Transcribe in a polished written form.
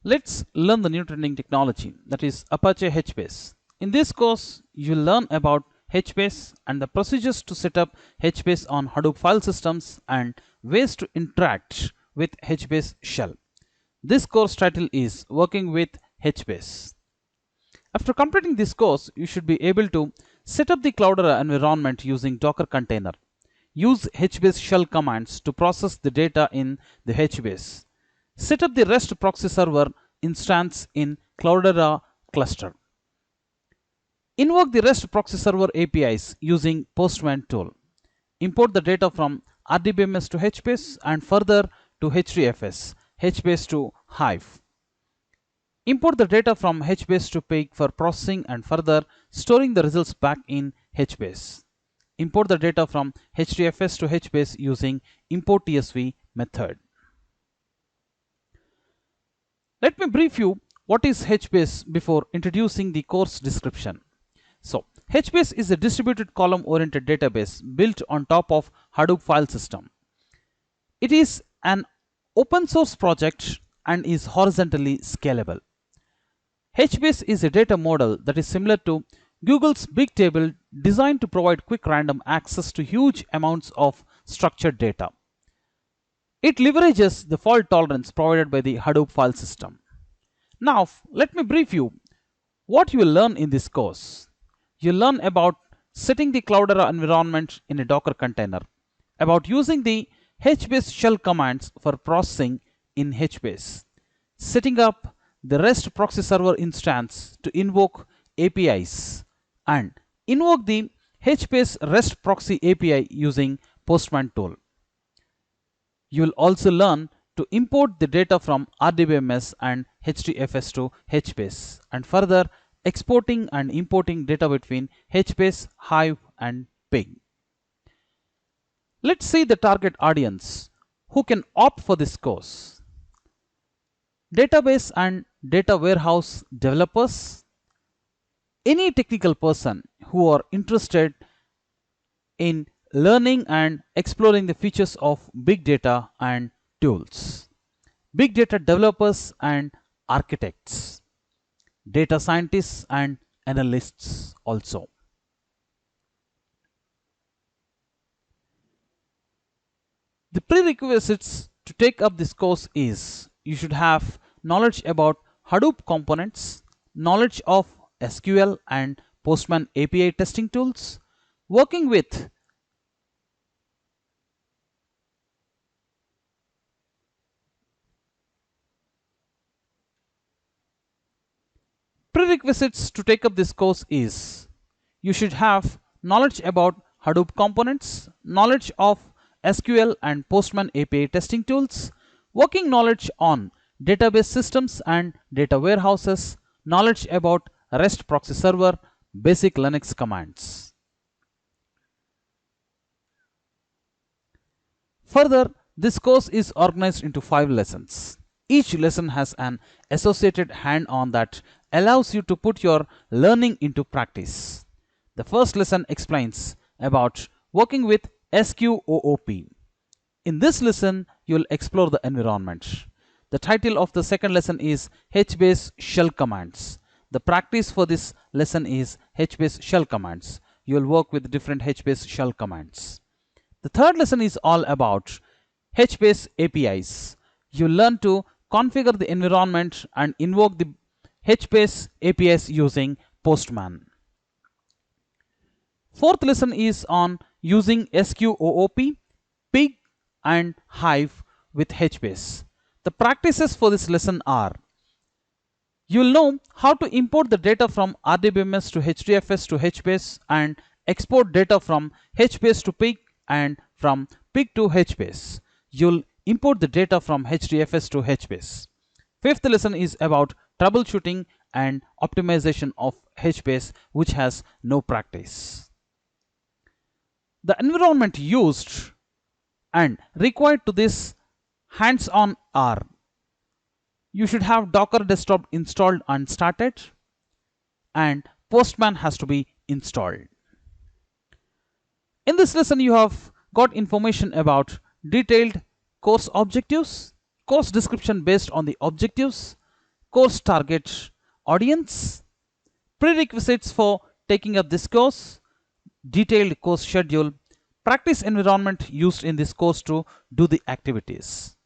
Let's learn the new trending technology, that is Apache HBase. In this course, you'll learn about HBase and the procedures to set up HBase on Hadoop file systems and ways to interact with HBase shell. This course title is Working with HBase. After completing this course, you should be able to set up the Cloudera environment using Docker container. Use HBase shell commands to process the data in the HBase. Set up the REST proxy server instance in Cloudera cluster. Invoke the REST proxy server APIs using Postman tool. Import the data from RDBMS to HBase and further to HDFS, HBase to Hive. Import the data from HBase to Pig for processing and further storing the results back in HBase. Import the data from HDFS to HBase using import TSV method. Let me brief you what is HBase before introducing the course description. So, HBase is a distributed column-oriented database built on top of Hadoop file system. It is an open source project and is horizontally scalable. HBase is a data model that is similar to Google's Bigtable, designed to provide quick random access to huge amounts of structured data. It leverages the fault tolerance provided by the Hadoop file system. Now, let me brief you what you will learn in this course. You'll learn about setting the Cloudera environment in a Docker container, about using the HBase shell commands for processing in HBase, setting up the REST proxy server instance to invoke APIs, and invoke the HBase REST proxy API using Postman tool. You will also learn to import the data from RDBMS and HDFS to HBase and further exporting and importing data between HBase, Hive and Pig. Let's see the target audience who can opt for this course. Database and data warehouse developers, any technical person who are interested in learning and exploring the features of big data and tools, big data developers and architects, data scientists and analysts also. The prerequisites to take up this course is you should have knowledge about Hadoop components, knowledge of SQL and Postman API testing tools, working with prerequisites to take up this course is you should have knowledge about Hadoop components, knowledge of SQL and Postman API testing tools, working knowledge on database systems and data warehouses, knowledge about REST proxy server, basic Linux commands. Further, this course is organized into 5 lessons. Each lesson has an associated hand-on that allows you to put your learning into practice. The first lesson explains about working with SQOOP. In this lesson, you will explore the environment. The title of the second lesson is HBase shell commands. The practice for this lesson is HBase shell commands. You will work with different HBase shell commands. The third lesson is all about HBase APIs. You learn to configure the environment and invoke the HBase APIs using Postman. Fourth lesson is on using SQOOP, Pig and Hive with HBase. The practices for this lesson are: you will know how to import the data from RDBMS to HDFS to HBase and export data from HBase to Pig and from Pig to HBase. You'll import the data from HDFS to HBase. Fifth lesson is about troubleshooting and optimization of HBase, which has no practice. The environment used and required to this hands-on are: you should have Docker desktop installed and started, and Postman has to be installed. In this lesson, you have got information about detailed course objectives, course description based on the objectives, course target audience, prerequisites for taking up this course, detailed course schedule, practice environment used in this course to do the activities.